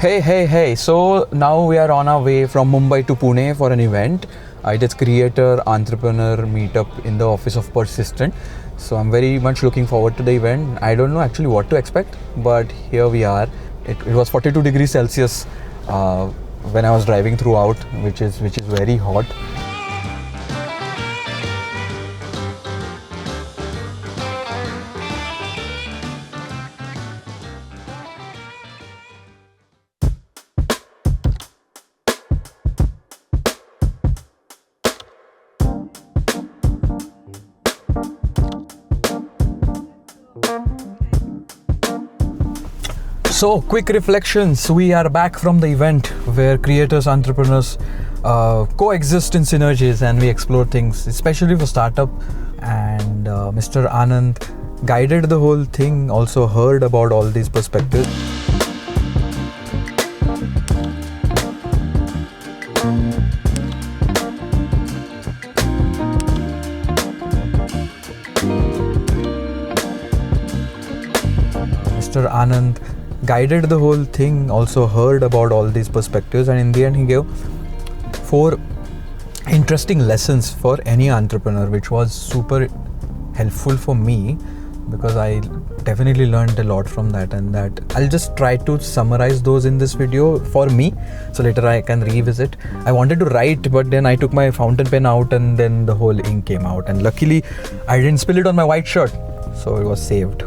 Hey. So now we are on our way from Mumbai to Pune for an event. It is creator entrepreneur meetup in the office of Persistent. So I'm very much looking forward to the event. I don't know actually what to expect, but here we are. It was 42 degrees Celsius when I was driving throughout, which is very hot. So, quick reflections. We are back from the event where creators, entrepreneurs coexist in synergies and we explore things, especially for startup. And Mr. Anand guided the whole thing, also heard about all these perspectives. Mr. Anand guided the whole thing, also heard about all these perspectives, and in the end he gave 4 interesting lessons for any entrepreneur, which was super helpful for me because I definitely learned a lot from that, and that I'll just try to summarize those in this video for me so later I can revisit. I wanted to write, but then I took my fountain pen out and then the whole ink came out, and luckily I didn't spill it on my white shirt, so it was saved.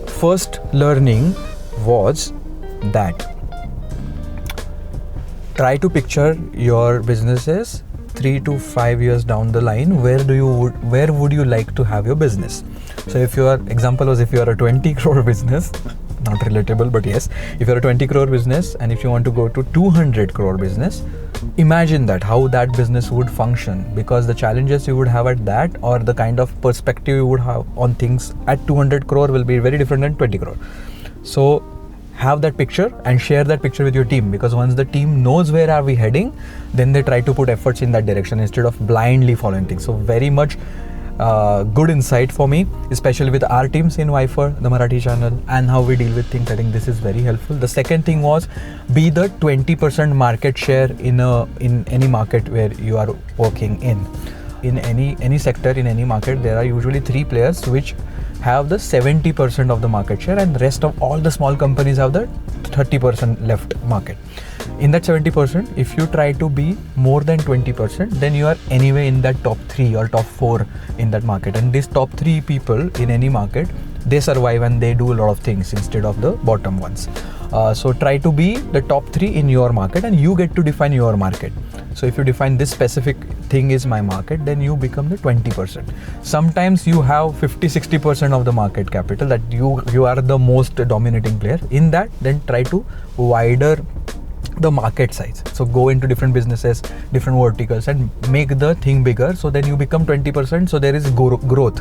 First learning was that try to picture your businesses 3 to 5 years down the line. Where would you like to have your business? So if you are a 20 crore business, not relatable, but yes, if you're a 20 crore business and if you want to go to 200 crore business, imagine that how that business would function, because the challenges you would have at that or the kind of perspective you would have on things at 200 crore will be very different than 20 crore. So have that picture and share that picture with your team, because once the team knows where are we heading, then they try to put efforts in that direction instead of blindly following things. So very much good insight for me, especially with our teams in Wi-Fi, the Marathi Channel, and how we deal with things. I think this is very helpful. The second thing was be the 20% market share in any market where you are working in. In any sector, in any market, there are usually 3 players which have the 70% of the market share, and the rest of all the small companies have the 30% left market. In that 70%, if you try to be more than 20%, then you are anyway in that top 3 or top 4 in that market. And these top 3 people in any market, they survive and they do a lot of things instead of the bottom ones. So try to be the top 3 in your market, and you get to define your market. So if you define this specific thing is my market, then you become the 20%. Sometimes you have 50-60% of the market capital, that you are the most dominating player in that. Then try to wider the market size. So go into different businesses, different verticals, and make the thing bigger. So then you become 20%. So there is growth,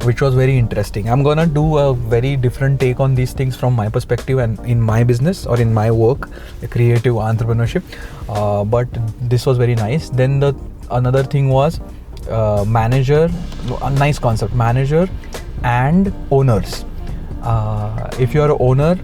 which was very interesting. I'm gonna do a very different take on these things from my perspective and in my business or in my work, creative entrepreneurship. But this was very nice. Then another thing was manager, a nice concept, manager and owners. If you are an owner,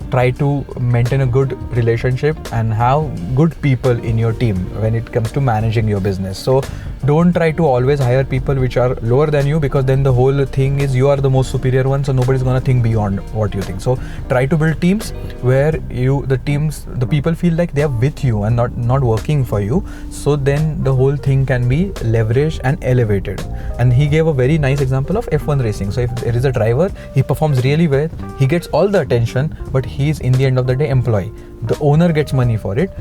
try to maintain a good relationship and have good people in your team when it comes to managing your business. So don't try to always hire people which are lower than you, because then the whole thing is you are the most superior one, so nobody's gonna think beyond what you think. So try to build teams where the people feel like they are with you and not working for you. So then the whole thing can be leveraged and elevated. And he gave a very nice example of F1 racing. So if there is a driver, he performs really well, he gets all the attention, but he's in the end of the day employee. The owner gets money for it,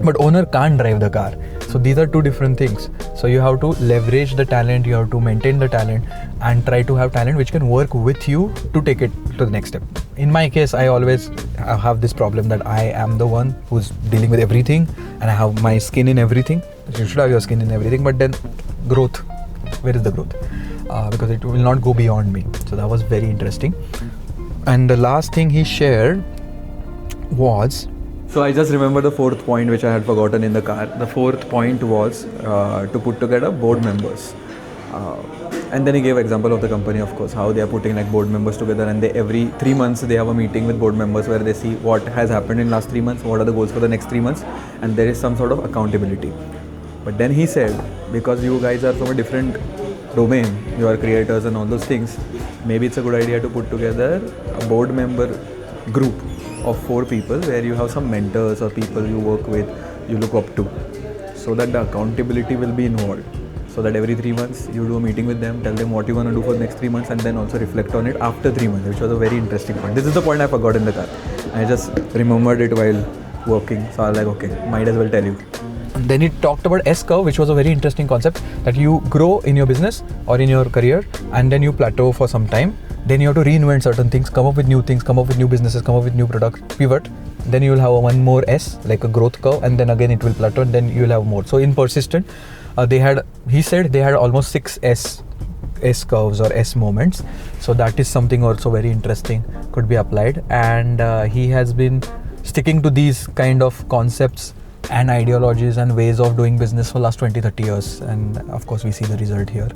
but owner can't drive the car. So these are 2 different things. So you have to leverage the talent, you have to maintain the talent, and try to have talent which can work with you to take it to the next step. In my case, I always have this problem that I am the one who's dealing with everything and I have my skin in everything. You should have your skin in everything, but then growth, where is the growth? Because it will not go beyond me. So that was very interesting. And the last thing he shared was, so I just remember the 4th point which I had forgotten in the car. The 4th point was to put together board members. And then he gave example of the company, of course, how they are putting like board members together, and they every 3 months they have a meeting with board members where they see what has happened in last 3 months, what are the goals for the next 3 months, and there is some sort of accountability. But then he said, because you guys are from a different domain, you are creators and all those things, maybe it's a good idea to put together a board member group of 4 people where you have some mentors or people you work with, you look up to, so that the accountability will be involved. So that every 3 months you do a meeting with them, tell them what you want to do for the next 3 months, and then also reflect on it after 3 months, which was a very interesting point. This is the point I forgot in the car. I just remembered it while working, so I was like, okay, might as well tell you. And then he talked about S curve, which was a very interesting concept, that you grow in your business or in your career, and then you plateau for some time. Then you have to reinvent certain things, come up with new things, come up with new businesses, come up with new products, pivot. Then you will have one more S, like a growth curve, and then again it will plateau, and then you will have more. So in persistent, he said they had almost 6 S curves or S moments. So that is something also very interesting, could be applied. And he has been sticking to these kind of concepts and ideologies and ways of doing business for last 20-30 years. And of course we see the result here.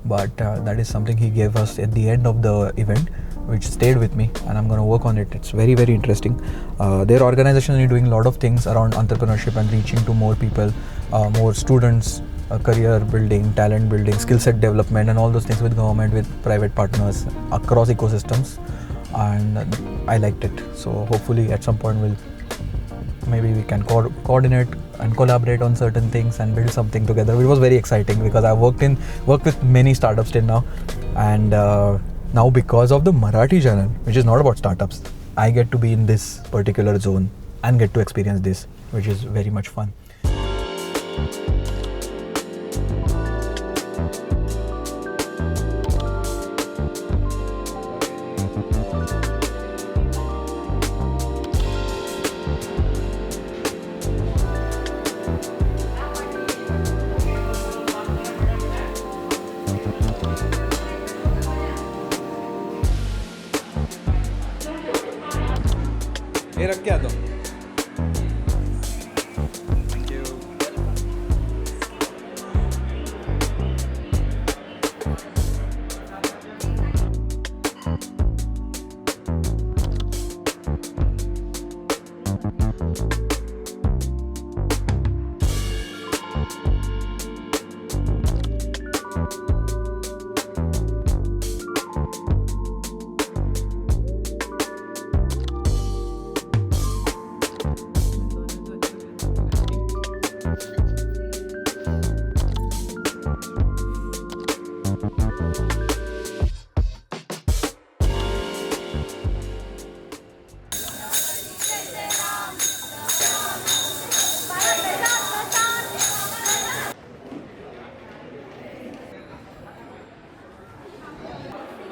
But that is something he gave us at the end of the event, which stayed with me, and I'm going to work on it. It's very, very interesting. Their organization is doing a lot of things around entrepreneurship and reaching to more people, more students, career building, talent building, skill set development, and all those things with government, with private partners across ecosystems. And I liked it. So hopefully at some point maybe we can coordinate and collaborate on certain things and build something together. It was very exciting because I worked with many startups till now, and now because of the Marathi channel, which is not about startups, I get to be in this particular zone and get to experience this, which is very much fun. ये रख के आता हूँ. Thank you.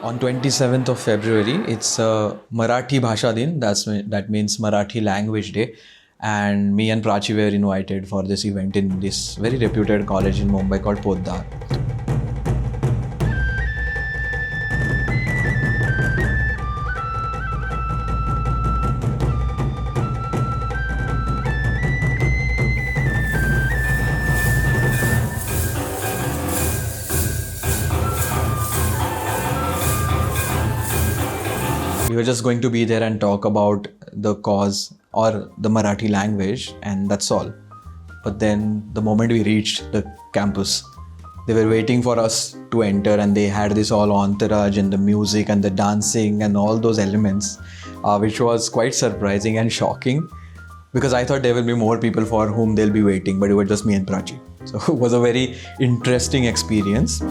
On 27th of February, it's Marathi Bhasha Din, that means Marathi Language Day, and me and Prachi were invited for this event in this very reputed college in Mumbai called Poddar. We were just going to be there and talk about the cause or the Marathi language, and that's all. But then the moment we reached the campus, they were waiting for us to enter, and they had this all entourage and the music and the dancing and all those elements, which was quite surprising and shocking, because I thought there will be more people for whom they'll be waiting, but it was just me and Prachi. So it was a very interesting experience.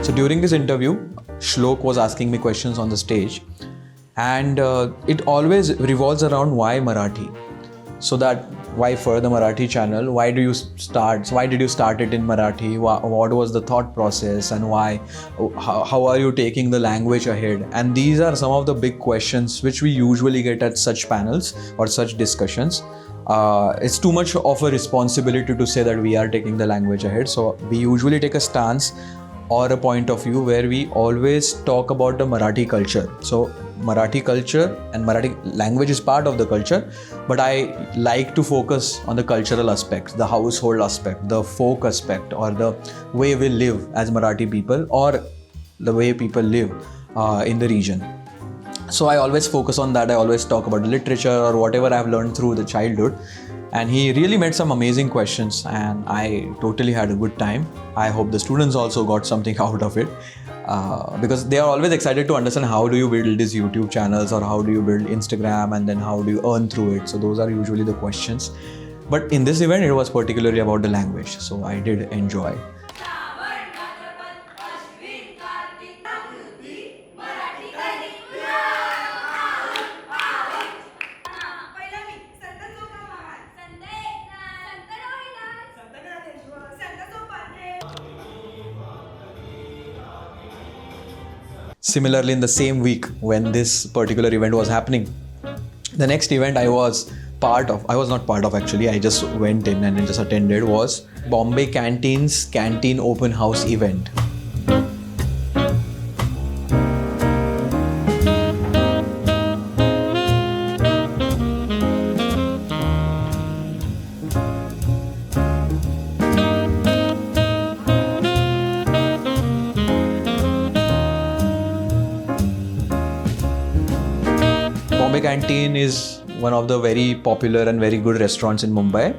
So during this interview, Shlok was asking me questions on the stage, and it always revolves around why Marathi. So that why for the Marathi channel, why did you start it in Marathi, what was the thought process, and why, how are you taking the language ahead? And these are some of the big questions which we usually get at such panels or such discussions. It's too much of a responsibility to say that we are taking the language ahead. So we usually take a stance or a point of view where we always talk about the Marathi culture. So Marathi culture and Marathi language is part of the culture, but I like to focus on the cultural aspects, the household aspect, the folk aspect, or the way we live as Marathi people, or the way people live in the region. So I always focus on that. I always talk about literature or whatever I've learned through the childhood. And he really made some amazing questions and I totally had a good time. I hope the students also got something out of it because they are always excited to understand how do you build these YouTube channels or how do you build Instagram and then how do you earn through it. So those are usually the questions. But in this event, it was particularly about the language. So I did enjoy. Similarly, in the same week when this particular event was happening, the next event I was not part of actually, I just went in and just attended, was Bombay Canteen's Canteen Open House event. Bombay Canteen is one of the very popular and very good restaurants in Mumbai.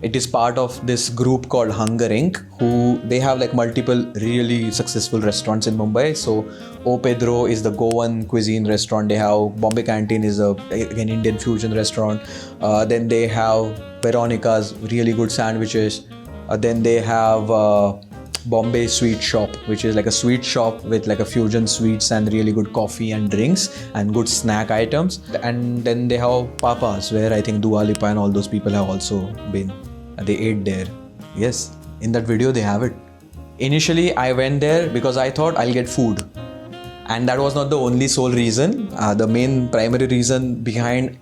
It is part of this group called Hunger Inc. who they have like multiple really successful restaurants in Mumbai. So O Pedro is the Goan cuisine restaurant. They have Bombay Canteen is an Indian fusion restaurant. Then they have Veronica's really good sandwiches. Then they have Bombay Sweet Shop, which is like a sweet shop with like a fusion sweets and really good coffee and drinks and good snack items. And then they have Papa's, where I think Dua Lipa and all those people have also been. They ate there. Yes, in that video they have it. Initially, I went there because I thought I'll get food. And that was not the only sole reason. The main primary reason behind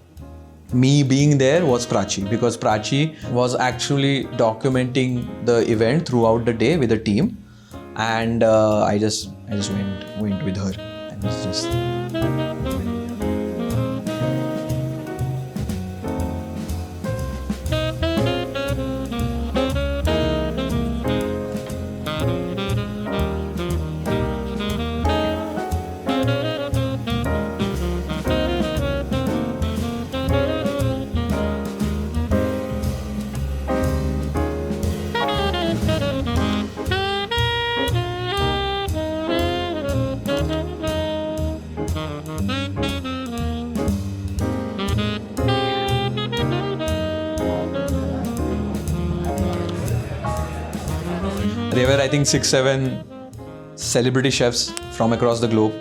me being there was Prachi, because Prachi was actually documenting the event throughout the day with the team, and I just went with her, and it's just. There were, I think, 6-7 celebrity chefs from across the globe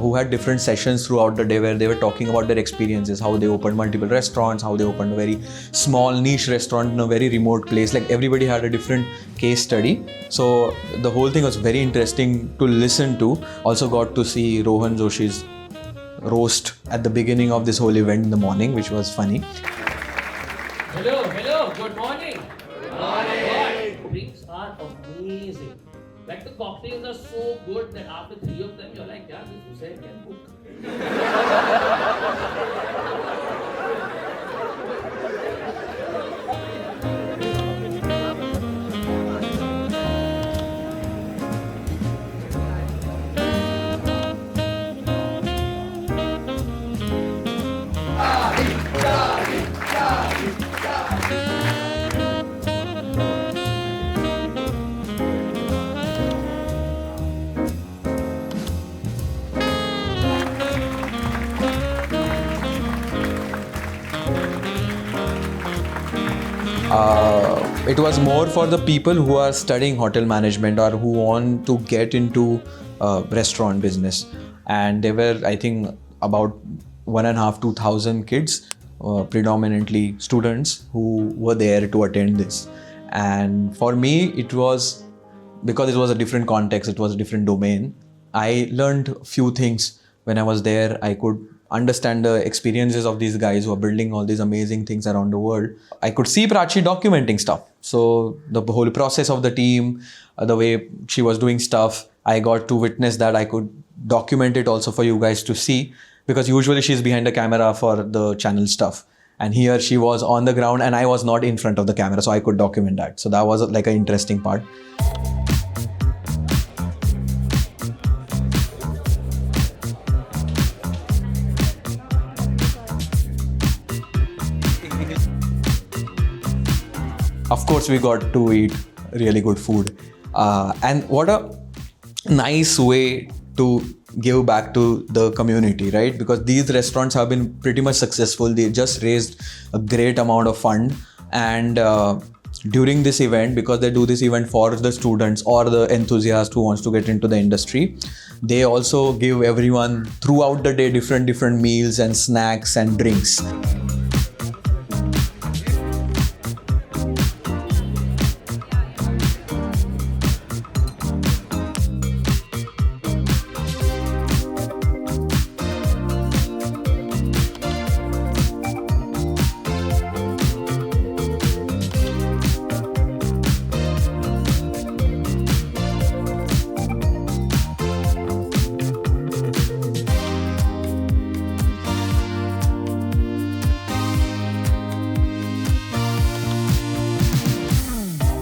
who had different sessions throughout the day where they were talking about their experiences, how they opened multiple restaurants, how they opened a very small niche restaurant in a very remote place. Like everybody had a different case study. So the whole thing was very interesting to listen to. Also got to see Rohan Joshi's roast at the beginning of this whole event in the morning, which was funny. Hello, good morning. Good morning. Drinks are amazing. Like the cocktails are so good that after 3 of them, you're like, yeah, this Hussain can cook. It was more for the people who are studying hotel management or who want to get into restaurant business. And there were, I think, about 1,500-2,000 kids, predominantly students, who were there to attend this. And for me, it was, because it was a different context, it was a different domain. I learned a few things when I was there. I could understand the experiences of these guys who are building all these amazing things around the world. I could see Prachi documenting stuff. So the whole process of the team, the way she was doing stuff, I got to witness that. I could document it also for you guys to see, because usually she's behind the camera for the channel stuff. And here she was on the ground and I was not in front of the camera, so I could document that. So that was like an interesting part. Of course, we got to eat really good food. And what a nice way to give back to the community, right? Because these restaurants have been pretty much successful. They just raised a great amount of fund. And during this event, because they do this event for the students or the enthusiast who wants to get into the industry, they also give everyone throughout the day different meals and snacks and drinks.